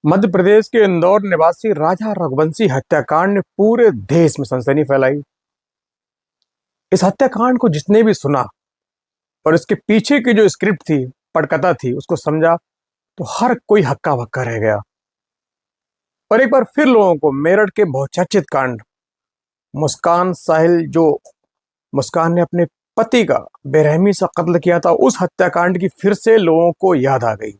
मध्य प्रदेश के इंदौर निवासी राजा रघुवंशी हत्याकांड ने पूरे देश में सनसनी फैलाई। इस हत्याकांड को जिसने भी सुना और इसके पीछे की जो स्क्रिप्ट थी, पटकथा थी, उसको समझा तो हर कोई हक्का बक्का रह गया। और एक बार फिर लोगों को मेरठ के बहुचर्चित कांड, मुस्कान साहिल, जो मुस्कान ने अपने पति का बेरहमी से कत्ल किया था, उस हत्याकांड की फिर से लोगों को याद आ गई।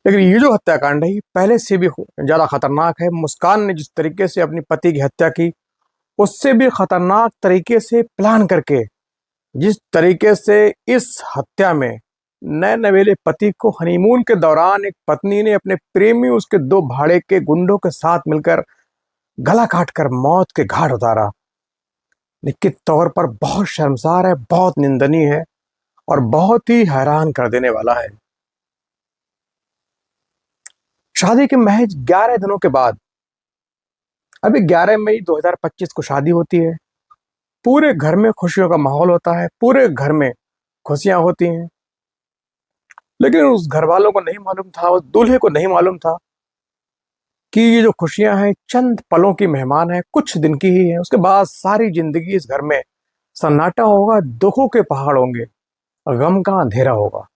लेकिन ये जो हत्याकांड है, ये पहले से भी ज्यादा खतरनाक है। मुस्कान ने जिस तरीके से अपनी पति की हत्या की, उससे भी खतरनाक तरीके से प्लान करके, जिस तरीके से इस हत्या में नए नवेले पति को हनीमून के दौरान एक पत्नी ने अपने प्रेमी, उसके दो भाड़े के गुंडों के साथ मिलकर गला काटकर मौत के घाट उतारा, निश्चित तौर पर बहुत शर्मसार है, बहुत निंदनीय है और बहुत ही हैरान कर देने वाला है। शादी के महज 11 दिनों के बाद, अभी 11 मई 2025 को शादी होती है। पूरे घर में खुशियों का माहौल होता है, पूरे घर में खुशियां होती हैं। लेकिन उस घर वालों को नहीं मालूम था, उस दूल्हे को नहीं मालूम था कि ये जो खुशियां हैं चंद पलों की मेहमान है, कुछ दिन की ही है। उसके बाद सारी जिंदगी इस घर में सन्नाटा होगा, दुखों के पहाड़ होंगे, गम का अंधेरा होगा।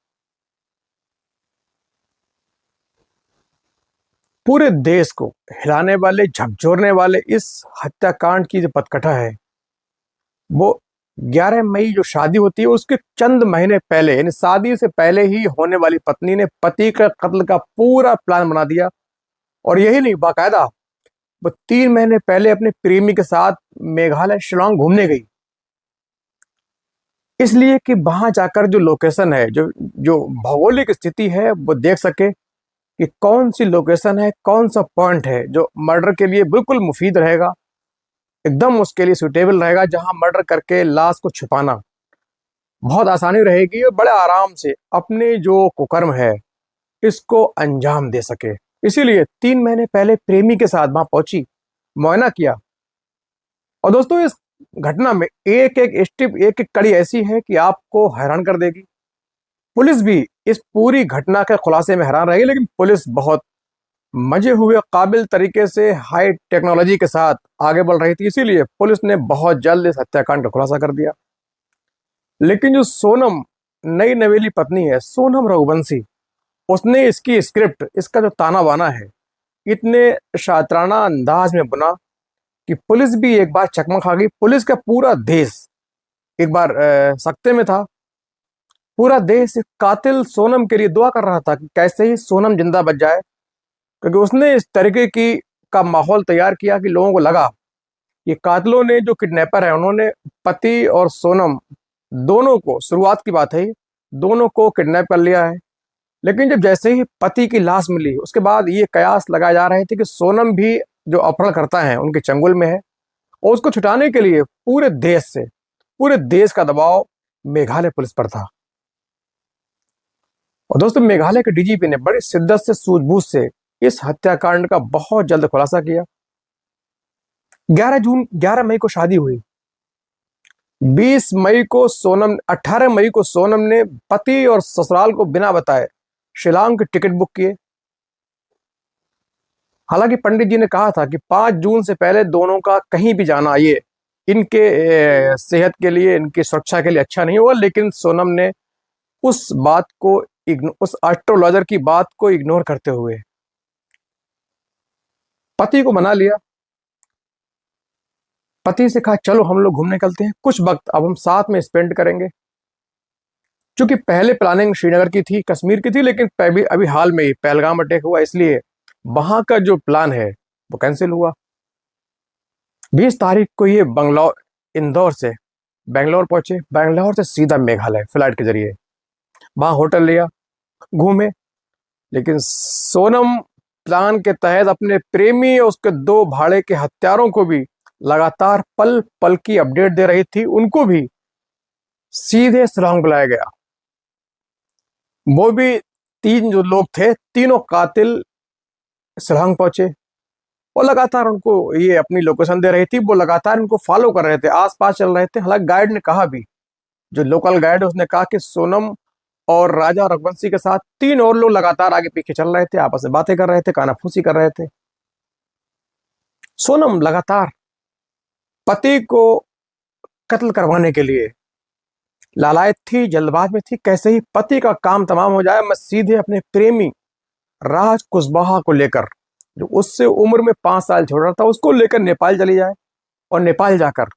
पूरे देश को हिलाने वाले, झकझोरने वाले इस हत्याकांड की जो पटकथा है, वो 11 मई जो शादी होती है उसके चंद महीने पहले, यानी शादी से पहले ही होने वाली पत्नी ने पति का कत्ल का पूरा प्लान बना दिया। और यही नहीं, बाकायदा वो 3 महीने पहले अपने प्रेमी के साथ मेघालय शिलांग घूमने गई, इसलिए कि वहां जाकर जो लोकेशन है, जो जो भौगोलिक स्थिति है, वो देख सके कि कौन सी लोकेशन है, कौन सा पॉइंट है जो मर्डर के लिए बिल्कुल मुफीद रहेगा, एकदम उसके लिए सुटेबल रहेगा, जहां मर्डर करके लाश को छुपाना बहुत आसानी रहेगी और बड़े आराम से अपने जो कुकर्म है इसको अंजाम दे सके। इसीलिए 3 महीने पहले प्रेमी के साथ वहां पहुंची, मुआयना किया। और दोस्तों, इस घटना में एक एक स्टेप, एक एक कड़ी ऐसी है कि आपको हैरान कर देगी। पुलिस भी इस पूरी घटना के खुलासे में हैरान रहेगी, लेकिन पुलिस बहुत मजे हुए काबिल तरीके से हाई टेक्नोलॉजी के साथ आगे बढ़ रही थी, इसीलिए पुलिस ने बहुत जल्द इस हत्याकांड का खुलासा कर दिया। लेकिन जो सोनम, नई नवेली पत्नी है सोनम रघुवंशी, उसने इसकी स्क्रिप्ट, इसका जो ताना बाना है, इतने शातराना अंदाज में बुना कि पुलिस भी एक बार चकमा खा गई। पुलिस का पूरा देश एक बार सकते में था। पूरा देश इस कातिल सोनम के लिए दुआ कर रहा था कि कैसे ही सोनम जिंदा बच जाए, क्योंकि उसने इस तरीके की का माहौल तैयार किया कि लोगों को लगा ये कातिलों ने, जो किडनैपर है, उन्होंने पति और सोनम दोनों को, शुरुआत की बात है, दोनों को किडनैप कर लिया है। लेकिन जब जैसे ही पति की लाश मिली, उसके बाद ये कयास लगाए जा रहे थे कि सोनम भी जो अपहरणकर्ता हैं उनके चंगुल में है, और उसको छुटाने के लिए पूरे देश का दबाव मेघालय पुलिस पर था। और दोस्तों, मेघालय के डीजीपी ने बड़ी शिद्दत से, सूझबूझ से इस हत्याकांड का बहुत जल्द खुलासा किया। 11 मई को शादी हुई। 18 मई को सोनम ने पति और ससुराल को बिना बताए शिलांग की टिकट बुक किए। हालांकि पंडित जी ने कहा था कि 5 जून से पहले दोनों का कहीं भी जाना, ये इनके सेहत के लिए, इनकी सुरक्षा के लिए अच्छा नहीं होगा। लेकिन सोनम ने उस बात को, उस एस्ट्रोलॉजर की बात को इग्नोर करते हुए पति को मना लिया। पति से कहा, चलो हम लोग घूमने निकलते हैं, कुछ वक्त अब हम साथ में स्पेंड करेंगे। क्योंकि पहले प्लानिंग श्रीनगर की थी, कश्मीर की थी, लेकिन अभी हाल में ही पहलगाम अटैक हुआ, इसलिए वहां का जो प्लान है वो कैंसिल हुआ। 20 तारीख को ये इंदौर से बेंगलोर पहुंचे, बेंगलोर से सीधा मेघालय फ्लाइट के जरिए। वहां होटल लिया, घूमे। लेकिन सोनम प्लान के तहत अपने प्रेमी और उसके 2 भाड़े के हत्यारों को भी लगातार पल पल की अपडेट दे रही थी। उनको भी सीधे शिलांग बुलाया गया। वो भी 3 जो लोग थे, तीनों कातिल शिलांग पहुंचे और लगातार उनको ये अपनी लोकेशन दे रही थी। वो लगातार उनको फॉलो कर रहे थे, आसपास चल रहे थे। हालांकि गाइड ने कहा भी, जो लोकल गाइड है, उसने कहा कि सोनम और राजा रघुवंशी के साथ 3 और लोग लगातार आगे पीछे चल रहे थे, आपस में बातें कर रहे थे, कानाफूसी कर रहे थे। सोनम लगातार पति को कत्ल करवाने के लिए लालायत थी, जल्दबाज में थी। कैसे ही पति का काम तमाम हो जाए, मैं सीधे अपने प्रेमी राज कुशवाहा को लेकर, जो उससे उम्र में 5 साल छोटा था, उसको लेकर नेपाल चली जाए और नेपाल जाकर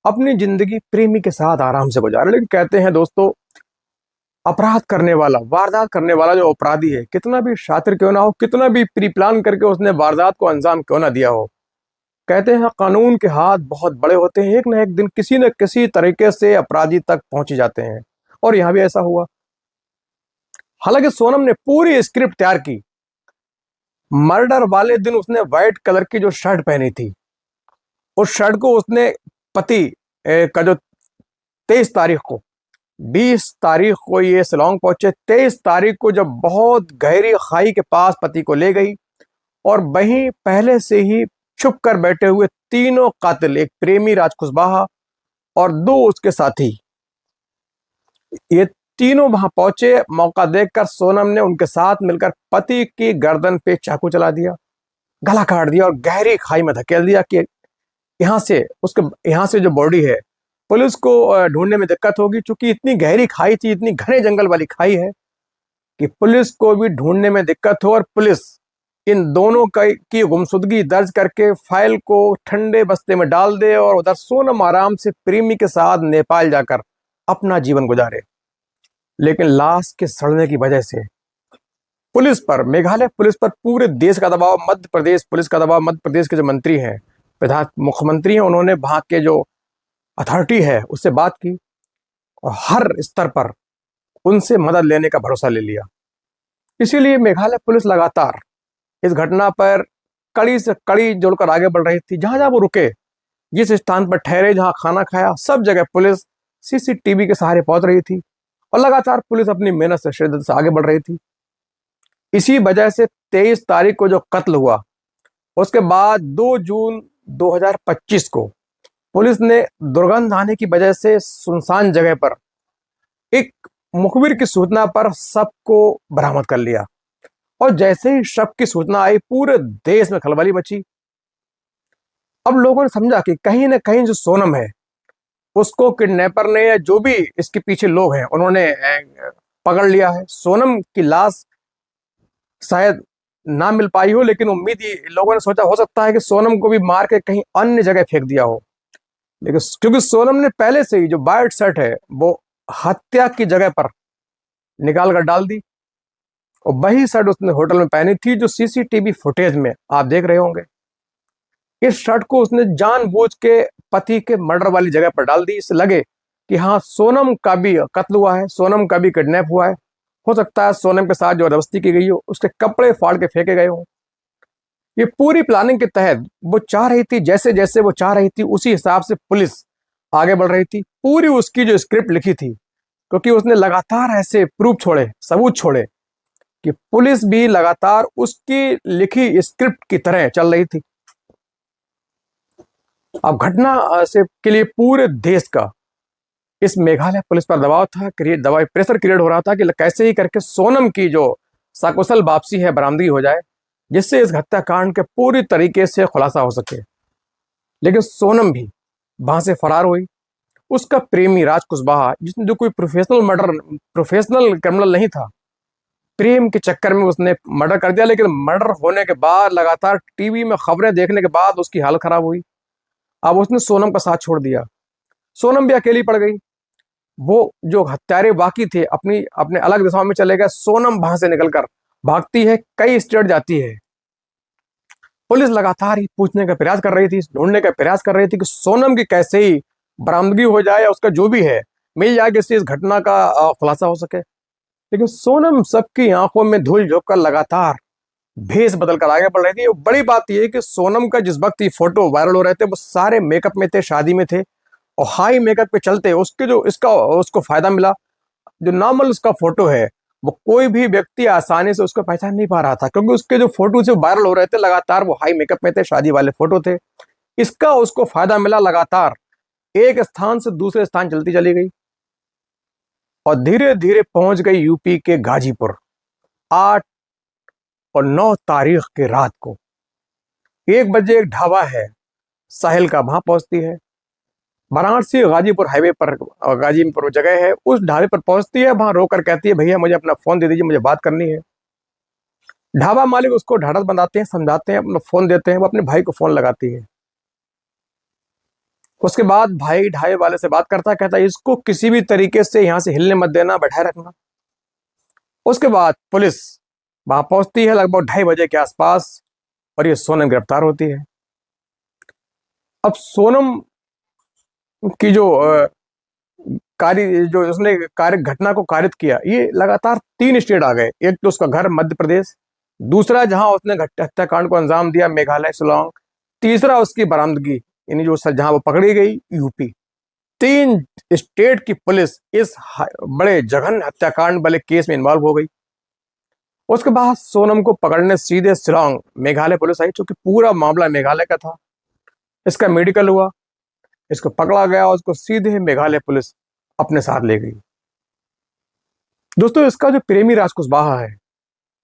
अपनी जिंदगी प्रेमी के साथ आराम से गुजारे। लेकिन कहते हैं दोस्तों, अपराध करने वाला, वारदात करने वाला जो अपराधी है, कितना भी शातिर क्यों ना हो, कितना भी प्री प्लान करके उसने वारदात को अंजाम क्यों ना दिया हो, कहते हैं कानून के हाथ बहुत बड़े होते हैं, एक ना एक दिन किसी न किसी तरीके से अपराधी तक पहुंच जाते हैं। और यहां भी ऐसा हुआ। हालांकि सोनम ने पूरी स्क्रिप्ट तैयार की। मर्डर वाले दिन उसने व्हाइट कलर की जो शर्ट पहनी थी, उस शर्ट को उसने पति का जो 23 तारीख को, 20 तारीख को ये शिलांग पहुंचे, 23 तारीख को जब बहुत गहरी खाई के पास पति को ले गई, और वहीं पहले से ही छुप कर बैठे हुए तीनों कातिल, एक प्रेमी राज कुशवाहा और 2 उसके साथी, ये तीनों वहां पहुंचे। मौका देखकर सोनम ने उनके साथ मिलकर पति की गर्दन पे चाकू चला दिया, गला काट दिया और गहरी खाई में धकेल दिया कि यहाँ से जो बॉडी है, पुलिस को ढूंढने में दिक्कत होगी, क्योंकि इतनी गहरी खाई थी, इतनी घने जंगल वाली खाई है कि पुलिस को भी ढूंढने में दिक्कत हो। और पुलिस इन दोनों की गुमशुदगी दर्ज करके फाइल को ठंडे बस्ते में डाल दे और उधर सोनम आराम से प्रेमी के साथ नेपाल जाकर अपना जीवन गुजारे। लेकिन लाश के सड़ने की वजह से पुलिस पर, मेघालय पुलिस पर पूरे देश का दबाव, मध्य प्रदेश पुलिस का दबाव, मध्य प्रदेश के जो मंत्री हैं, मुख्यमंत्री हैं, उन्होंने वहां के जो अथॉरिटी है उससे बात की और हर स्तर पर उनसे मदद लेने का भरोसा ले लिया। इसीलिए मेघालय पुलिस लगातार इस घटना पर कड़ी से कड़ी जोड़कर आगे बढ़ रही थी। जहां जहां वो रुके, जिस स्थान पर ठहरे, जहां खाना खाया, सब जगह पुलिस सीसीटीवी के सहारे पहुंच रही थी और लगातार पुलिस अपनी मेहनत से, शिद्दत से आगे बढ़ रही थी। इसी वजह से 23 तारीख को जो कत्ल हुआ, उसके बाद 2 जून 2025 को पुलिस ने दुर्गंध आने की वजह से सुनसान जगह पर एक मुखबिर की सूचना पर शव को बरामद कर लिया। और जैसे ही शव की सूचना आई, पूरे देश में खलबली मची। अब लोगों ने समझा कि कहीं ना कहीं जो सोनम है, उसको किडनैपर ने या जो भी इसके पीछे लोग हैं, उन्होंने पकड़ लिया है। सोनम की लाश शायद ना मिल पाई हो, लेकिन उम्मीद ही लोगों ने सोचा हो सकता है कि सोनम को भी मार के कहीं अन्य जगह फेंक दिया हो। लेकिन क्योंकि सोनम ने पहले से ही जो वाइट शर्ट है वो हत्या की जगह पर निकाल कर डाल दी, और वही शर्ट उसने होटल में पहनी थी, जो सीसीटीवी फुटेज में आप देख रहे होंगे। इस शर्ट को उसने जानबूझ के पति के मर्डर वाली जगह पर डाल दी, इससे लगे कि हाँ, सोनम का भी कत्ल हुआ है, सोनम का भी किडनैप हुआ है। हो सकता है सोनम के साथ जो जबरदस्ती की गई हो, उसके कपड़े फाड़ के फेंके गए हो। ये पूरी प्लानिंग के तहत वो चाह रही थी, जैसे जैसे वो चाह रही थी उसी हिसाब से पुलिस आगे बढ़ रही थी। पूरी उसकी जो स्क्रिप्ट लिखी थी, क्योंकि उसने लगातार ऐसे प्रूफ छोड़े, सबूत छोड़े, कि पुलिस भी लगातार उसकी लिखी स्क्रिप्ट की तरह चल रही थी। अब घटना से के लिए पूरे देश का इस मेघालय पुलिस पर दबाव था, प्रेशर क्रिएट हो रहा था कि कैसे ही करके सोनम की जो सकुशल वापसी है, बरामदगी हो जाए, जिससे इस हत्याकांड के पूरी तरीके से खुलासा हो सके। लेकिन सोनम भी वहां से फरार हुई। उसका प्रेमी राज कुशवाहा, जिसने जो कोई प्रोफेशनल क्रिमिनल नहीं था, प्रेम के चक्कर में उसने मर्डर कर दिया। लेकिन मर्डर होने के बाद लगातार टीवी में खबरें देखने के बाद उसकी हालत खराब हुई। अब उसने सोनम का साथ छोड़ दिया, सोनम भी अकेली पड़ गई। वो जो हत्यारे बाकी थे अपने अलग दिशाओं में चले गए। सोनम वहां से निकलकर भागती है, कई स्टेट जाती है। पुलिस लगातार ही पूछने का प्रयास कर रही थी, ढूंढने का प्रयास कर रही थी कि सोनम की कैसे ही बरामदगी हो जाए, या उसका जो भी है मिल जाए, जिससे इस घटना का खुलासा हो सके। लेकिन सोनम सबकी आंखों में धूल झोंक कर लगातार भेष बदल कर आगे बढ़ रही थी। बड़ी बात यह है कि सोनम का जिस वक्त ये फोटो वायरल हो रहे थे, वो सारे मेकअप में थे, शादी में थे, और हाई मेकअप पे चलते उसको फायदा मिला। जो नॉर्मल उसका फोटो है, वो कोई भी व्यक्ति आसानी से उसको पहचान नहीं पा रहा था, क्योंकि उसके जो फोटो से वायरल हो रहे थे लगातार, वो हाई मेकअप में थे, शादी वाले फोटो थे। इसका उसको फायदा मिला, लगातार एक स्थान से दूसरे स्थान चलती चली गई। और धीरे धीरे पहुंच गई यूपी के गाजीपुर। 8 और 9 तारीख की रात को 1 बजे एक ढाबा है साहिल का, वहां पहुंचती है। वाराणसी गाजीपुर हाईवे पर गाजीपुर जगह है, उस ढाबे पर पहुंचती है। वहां रोकर कहती है भैया मुझे अपना फोन दे दीजिए, मुझे बात करनी है। ढाबा मालिक उसको ढाढ़स बंधाते हैं, समझाते हैं, अपना फोन देते हैं। वो अपने भाई को फोन लगाती है। उसके बाद भाई ढाबे वाले से बात करता है, कहता है इसको किसी भी तरीके से यहां से हिलने मत देना, बैठाए रखना। उसके बाद पुलिस वहां पहुंचती है लगभग 2:30 बजे के आसपास, और ये सोनम गिरफ्तार होती है। अब सोनम की जो उसने कार्य घटना को कारित किया, ये लगातार 3 स्टेट आ गए। एक तो उसका घर मध्य प्रदेश, दूसरा जहां उसने हत्याकांड को अंजाम दिया मेघालय शिलांग, तीसरा उसकी बरामदगी यानी जो जहां वो पकड़ी गई यूपी। 3 स्टेट की पुलिस इस बड़े जघन्य हत्याकांड वाले केस में इन्वॉल्व हो गई। उसके बाद सोनम को पकड़ने सीधे शिलांग मेघालय पुलिस आई, क्योंकि पूरा मामला मेघालय का था। इसका मेडिकल हुआ, इसको पकड़ा गया और उसको सीधे मेघालय पुलिस अपने साथ ले गई। दोस्तों, इसका जो प्रेमी राज कुशवाहा है,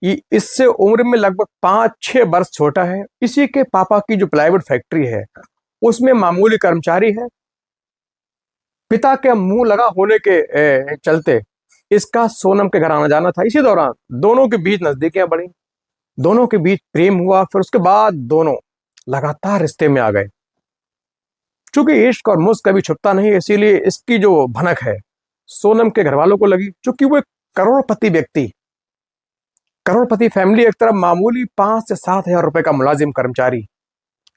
ये इससे उम्र में लगभग 5-6 वर्ष छोटा है। इसी के पापा की जो प्लाईवुड फैक्ट्री है उसमें मामूली कर्मचारी है। पिता के मुंह लगा होने के चलते इसका सोनम के घर आना जाना था। इसी दौरान दोनों के बीच नजदीकियां बढ़ी, दोनों के बीच प्रेम हुआ। फिर उसके बाद दोनों लगातार रिश्ते में आ गए। चूंकि इश्क और मुश्क कभी छुपता नहीं, इसीलिए इसकी जो भनक है सोनम के घर वालों को लगी। चूंकि वो एक करोड़पति व्यक्ति, करोड़पति फैमिली, एक तरफ मामूली 5 से 7 हजार रुपए का मुलाजिम कर्मचारी,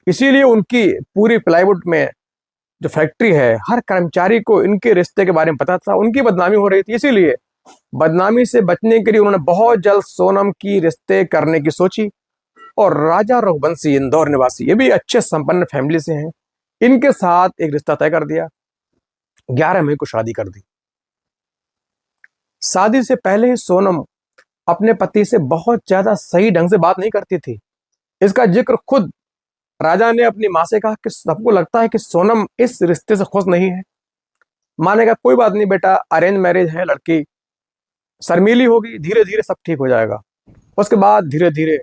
इसीलिए उनकी पूरी प्लाईवुड में जो फैक्ट्री है हर कर्मचारी को इनके रिश्ते के बारे में पता था। उनकी बदनामी हो रही थी, इसीलिए बदनामी से बचने के लिए उन्होंने बहुत जल्द सोनम की रिश्ते करने की सोची। और राजा रघुवंशी इंदौर निवासी, ये भी अच्छे संपन्न फैमिली से हैं, इनके साथ एक रिश्ता तय कर दिया। 11 मई को शादी कर दी। शादी से पहले ही सोनम अपने पति से बहुत ज्यादा सही ढंग से बात नहीं करती थी। इसका जिक्र खुद राजा ने अपनी मां से कहा कि सबको लगता है कि सोनम इस रिश्ते से खुश नहीं है। मां ने कहा कोई बात नहीं बेटा, अरेंज मैरिज है, लड़की शर्मीली होगी, धीरे धीरे सब ठीक हो जाएगा। उसके बाद धीरे धीरे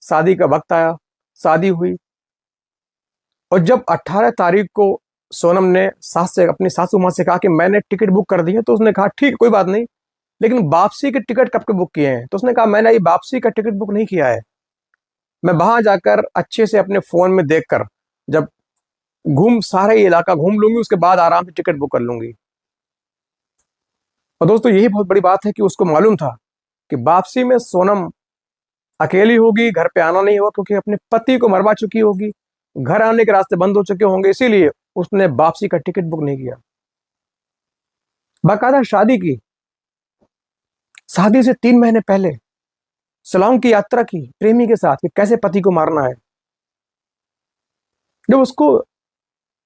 शादी का वक्त आया, शादी हुई। और जब 18 तारीख को सोनम ने अपनी सासू मां से कहा कि मैंने टिकट बुक कर दी है, तो उसने कहा ठीक कोई बात नहीं, लेकिन वापसी के टिकट कब के बुक किए हैं? तो उसने कहा मैंने ये वापसी का टिकट बुक नहीं किया है, मैं वहां जाकर अच्छे से अपने फोन में देखकर जब सारा ये इलाका घूम लूंगी, उसके बाद आराम से टिकट बुक कर लूंगी। और दोस्तों, यही बहुत बड़ी बात है कि उसको मालूम था कि वापसी में सोनम अकेली होगी, घर पे आना नहीं होगा, क्योंकि अपने पति को मरवा चुकी होगी, घर आने के रास्ते बंद हो चुके होंगे, इसीलिए उसने वापसी का टिकट बुक नहीं किया। बाकायदा शादी की, शादी से 3 महीने पहले शिलांग की यात्रा की प्रेमी के साथ कि कैसे पति को मारना है। जब उसको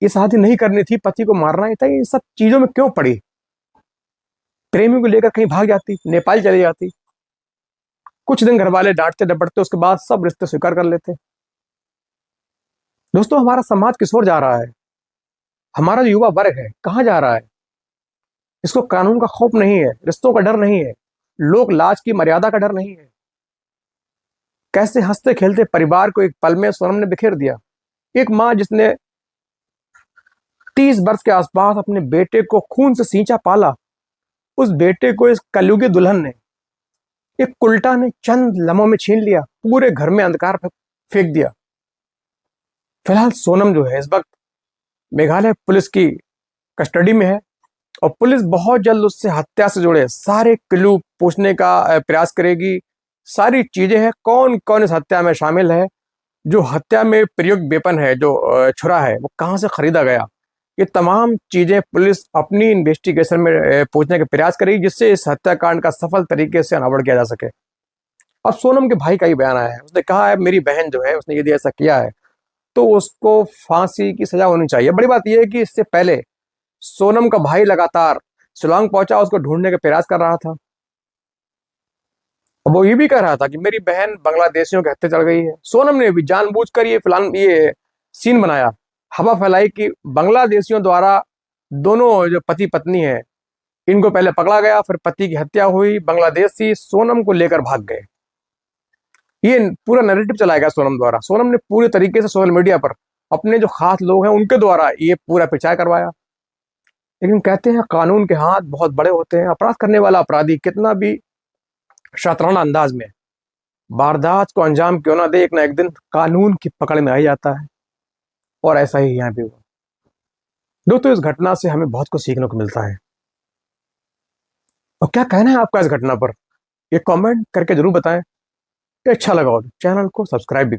ये शादी नहीं करनी थी, पति को मारना ही था, ये सब चीजों में क्यों पड़ी? प्रेमी को लेकर कहीं भाग जाती, नेपाल चली जाती, कुछ दिन घर वाले डांटते डपटते, उसके बाद सब रिश्ते स्वीकार कर लेते। दोस्तों, हमारा समाज किस ओर जा रहा है? हमारा जो युवा वर्ग है कहाँ जा रहा है? इसको कानून का खौफ नहीं है, रिश्तों का डर नहीं है, लोक लाज की मर्यादा का डर नहीं है। कैसे हंसते खेलते परिवार को एक पल में सोनम ने बिखेर दिया। एक मां जिसने 30 वर्ष के आसपास अपने बेटे को खून से सींचा पाला, उस बेटे को इस कलयुगी दुल्हन ने, एक उल्टा ने चंद लम्हों में छीन लिया, पूरे घर में अंधकार फेंक दिया। फिलहाल सोनम जो है इस वक्त मेघालय पुलिस की कस्टडी में है, और पुलिस बहुत जल्द उससे हत्या से जुड़े सारे क्लू पूछने का प्रयास करेगी। सारी चीजें हैं, कौन कौन इस हत्या में शामिल है, जो हत्या में प्रयुक्त वेपन है, जो छुरा है, वो कहां से खरीदा गया, ये तमाम चीजें पुलिस अपनी इन्वेस्टिगेशन में पूछने का प्रयास करेगी, जिससे इस हत्याकांड का सफल तरीके से अनावरण किया जा सके। अब सोनम के भाई का ही बयान आया है। उसने कहा है मेरी बहन जो है उसने यदि ऐसा किया है तो उसको फांसी की सजा होनी चाहिए। बड़ी बात यह है कि इससे पहले सोनम का भाई लगातार शिलांग पहुंचा, उसको ढूंढने का प्रयास कर रहा था। वो ये भी कह रहा था कि मेरी बहन बांग्लादेशियों के हत्या चल गई है। सोनम ने भी जानबूझकर ये सीन बनाया, हवा फैलाई कि बांग्लादेशियों द्वारा दोनों जो पति पत्नी है इनको पहले पकड़ा गया, फिर पति की हत्या हुई, बांग्लादेशी सोनम को लेकर भाग गए। ये पूरा नैरेटिव चलाया गया सोनम द्वारा। सोनम ने पूरे तरीके से सोशल मीडिया पर अपने जो खास लोग हैं उनके द्वारा ये पूरा प्रचार करवाया। लेकिन कहते हैं कानून के हाथ बहुत बड़े होते हैं। अपराध करने वाला अपराधी कितना भी शातिराना अंदाज में वारदात को अंजाम क्यों ना दे, एक ना एक दिन कानून की पकड़ में आ ही जाता है। और ऐसा ही यहाँ भी हुआ। दोस्तों, इस घटना से हमें बहुत कुछ सीखने को मिलता है। और क्या कहना है आपका इस घटना पर, ये कमेंट करके जरूर बताएं। अच्छा लगा हो चैनल को सब्सक्राइब भी